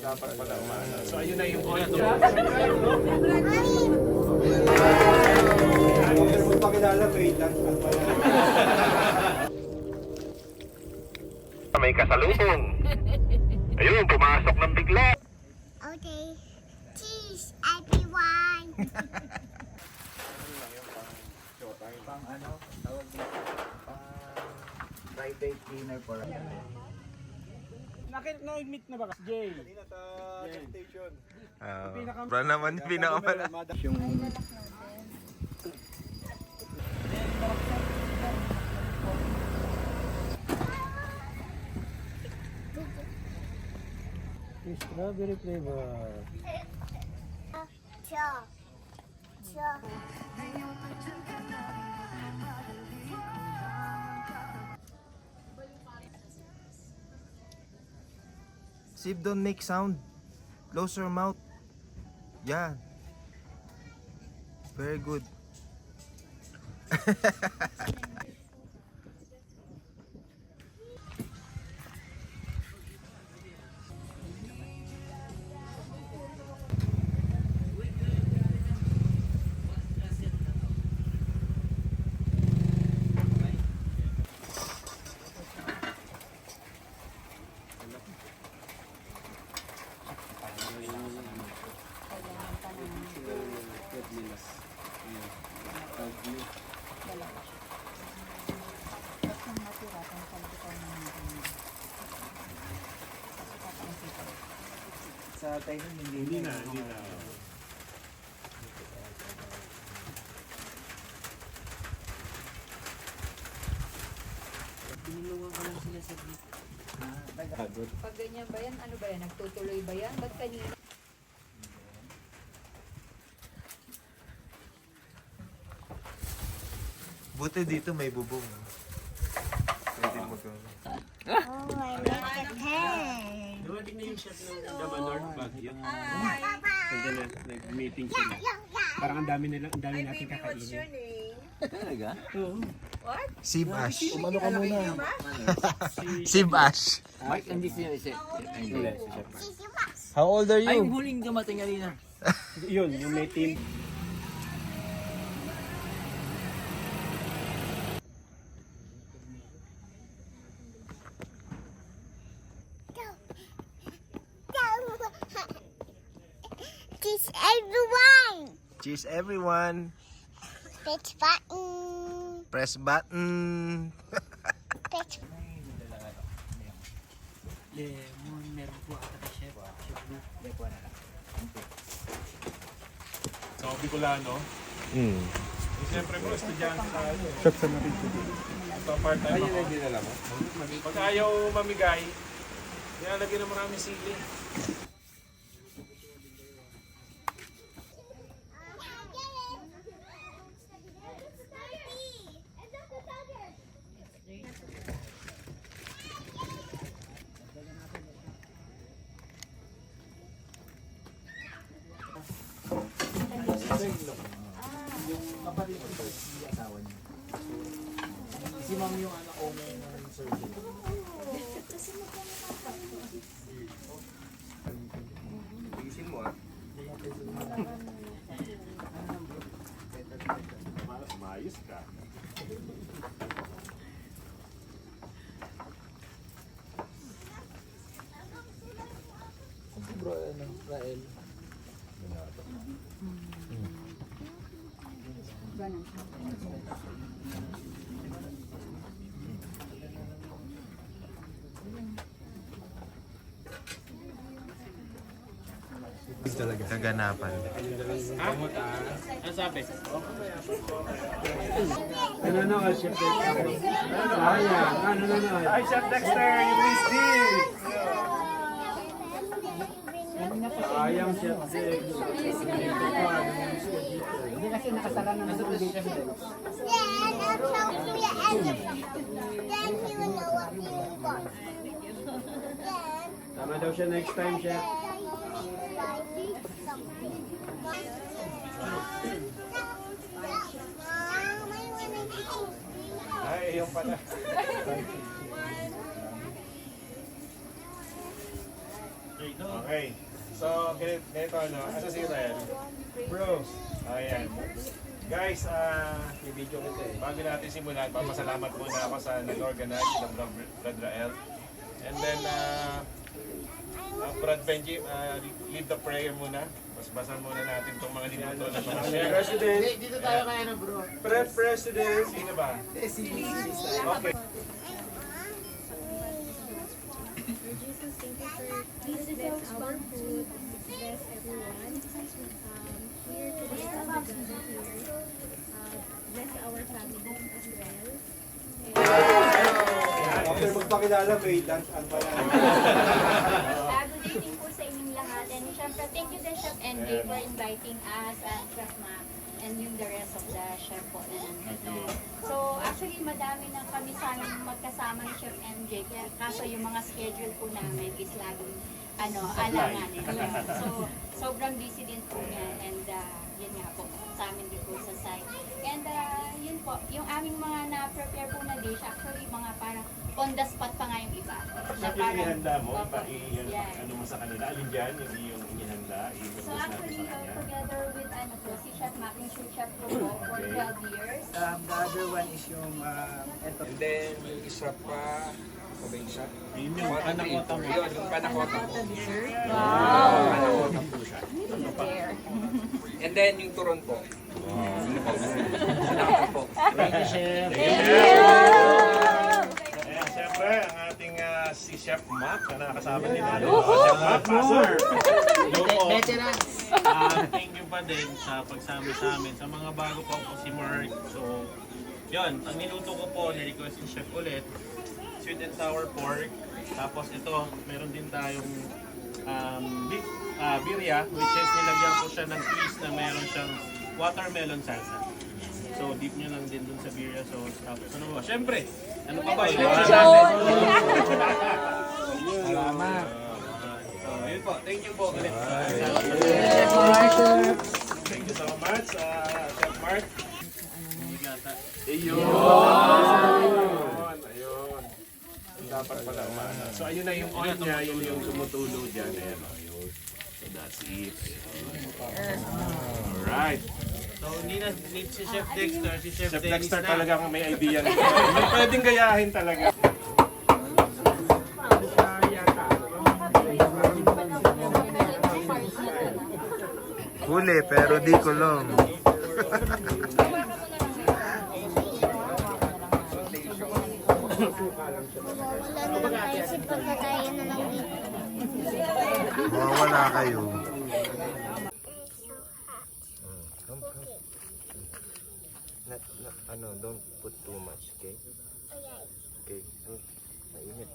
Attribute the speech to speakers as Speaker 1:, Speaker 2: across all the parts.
Speaker 1: dapat pala umano. So ayun na yung point.
Speaker 2: Kung pakilala, wait lang.
Speaker 3: May kasalubong. Ayun, pumasok ng bigla.
Speaker 4: Okay. Cheese, everyone.
Speaker 2: Pang ano, tawag dito, pang private dinner for
Speaker 1: Nag-meet na ba ka? Jay?
Speaker 2: kanina sa station.
Speaker 5: Bro naman pinakamala.
Speaker 2: Yung
Speaker 1: Strawberry flavor.
Speaker 4: Sure. Sure.
Speaker 5: Sip, don't make sound. Close your mouth. Yeah. Very good.
Speaker 2: sa tayo hindi na.
Speaker 6: Binulungan ko lang sila sa group. Pag ganyan ba yan, ano ba yan? Nagtutuloy ba yan? Ba't kanina?
Speaker 5: Buti dito may bubong. Pwede mo gawin.
Speaker 4: Oh, I like the pen.
Speaker 1: Dumating na yung chef ng Dama North Baguio. Nandiyan na, nag-meeting sila. Parang ang dami natin kakainin.
Speaker 2: Talaga?
Speaker 1: Oo.
Speaker 5: Sib Ash.
Speaker 2: Umano ka muna.
Speaker 5: Sib Ash.
Speaker 2: Mike, hindi siya siya.
Speaker 1: Hindi, si chef.
Speaker 5: How old are
Speaker 2: Ay,
Speaker 5: you?
Speaker 2: huling dumating kanina.
Speaker 1: Yun, yung may team.
Speaker 4: Cheese, everyone.
Speaker 5: Cheers everyone.
Speaker 4: Pitch button.
Speaker 5: Press button.
Speaker 4: Pitch.
Speaker 6: Lemon, meron po ata ka chef.
Speaker 1: Sa Bicolano. Siyempre po, estudyante tayo.
Speaker 2: Shot sa natin po.
Speaker 1: Ito, part-time ako. Pag ayaw mamigay, nilalagyan ng maraming sili.
Speaker 2: Si ma'am yung ano, owner ng surgery.
Speaker 5: Isin mo ah.
Speaker 1: Mayos ka.
Speaker 2: Bro, ano, Rael.
Speaker 5: Kaganapan.
Speaker 1: Ha? Ano sabi? Ano na ka, Chef Dexter? Sayang. Ano na? Ay, Chef Dexter, you missed it! Sayang, Chef Dexter.
Speaker 6: Hindi kasi nakasara na nasa position.
Speaker 4: Then I'll tell you the end of it. Then you will know what you want. Then
Speaker 1: Tama daw siya next time, Chef. Ay, yung pala. Okay. So, ganito ano, asa si Rel? Bro, ayan. Guys, i-video kita eh. Bago natin simulan, papasalamat muna ako sa nag-organize ng Brad Rael. And then, Brad Benji, lead the prayer muna. Basahan muna natin itong mga linuto na mga President.
Speaker 2: Dito tayo kaya na bro.
Speaker 1: President. Sino ba? Okay.
Speaker 7: Jesus, thank you for please bless our food, bless everyone here today as we gather here. Bless our family as well.
Speaker 1: After magpakilala, may dance ang pala.
Speaker 8: Good evening po sa inyong lahat. And syempre, thank you din Chef NJ for inviting us and Chef Ma and yung the rest of the chef po na nandito. So, actually, madami na kami sana magkasama ni Chef NJ. Kaya kaso yung mga schedule po namin is laging alanganin. So, sobrang busy din po niya. And yun nga po, sa amin din po sa site. And yun po, yung aming mga na-prepare po na dish, actually, mga parang on the spot pa nga yung iba.
Speaker 1: Sa pinihanda mo,
Speaker 8: yes.
Speaker 1: ano mo sa kanila? Alin dyan, yung inihanda,
Speaker 8: So
Speaker 1: i-propose natin
Speaker 8: actually,
Speaker 1: sa kanya.
Speaker 8: together with si Chef Mac, yung sous chef ko po for 12 years.
Speaker 2: The other one is yung ito.
Speaker 9: And then, yung isa pa, ano ba yung isa?
Speaker 1: Yun yung panakota mo.
Speaker 9: Yun, yung panakota po.
Speaker 8: Wow!
Speaker 9: Panakota po siya. And then, yung turon po. Salamat po.
Speaker 2: Thank you, Chef.
Speaker 1: Ayan, siyempre, ang ating si Chef Mac na nakasama din natin. Chef Mac, pastor!
Speaker 2: Veterans.
Speaker 10: Thank you pa din sa pagsama sa amin. Sa mga bago pa po si Mark. So, yun. Ang niluto ko po, ni-request ni Chef ulit, sweet and sour pork. Tapos ito, meron din tayong birria, which is nilagyan ko siya ng cheese na meron siyang watermelon salsa. So, dip nyo lang din dun sa birria sauce. Tapos ano ba? Siyempre, ano pa ba?
Speaker 2: Salamat.
Speaker 10: So, yun po. Thank you po ulit.
Speaker 1: Thank you so much, Chef Mark.
Speaker 10: Ayun!
Speaker 1: Ayun. Dapat pala umana. So, ayun na yung oil niya, yun yung tumutulo dyan. Ayan, ayun. So, that's it. Alright.
Speaker 10: So, hindi na need si Chef Dexter, si Chef
Speaker 1: Chef
Speaker 10: Dennis
Speaker 1: Dexter
Speaker 10: na.
Speaker 1: talaga kung may idea nito. May pwedeng gayahin talaga.
Speaker 5: Huli pero di kulong.
Speaker 4: Wala na tayo sa pagkatayan na lang dito.
Speaker 5: Mawawala kayo. Don't put too much, okay? Okay. Mainit.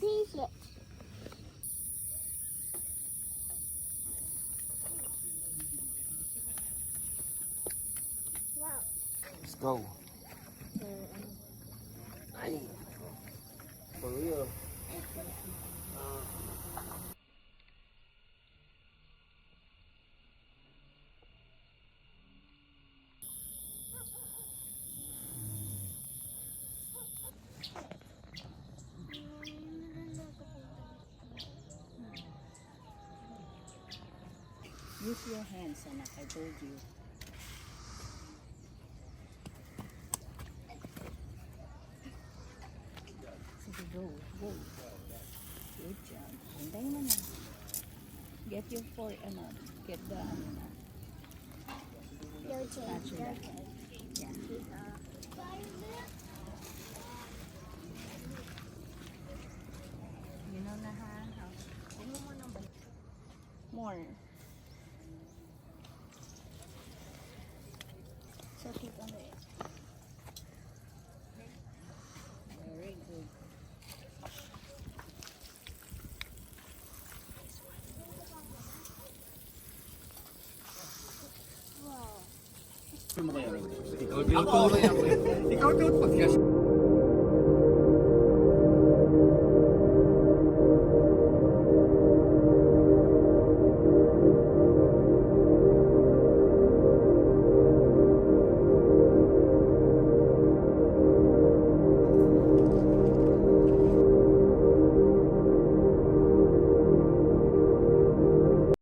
Speaker 4: This it. Wow.
Speaker 5: Let's go. Ay. For real.
Speaker 6: Use your hands, anak. I told you. Sige, go. Good job. Hintayin mo na. Get your fork, get the, spatula. Yeah. You know na ha? More. So click on it. Very good.
Speaker 9: Ikaw, tinuturo yan. Ikaw, tinuturo.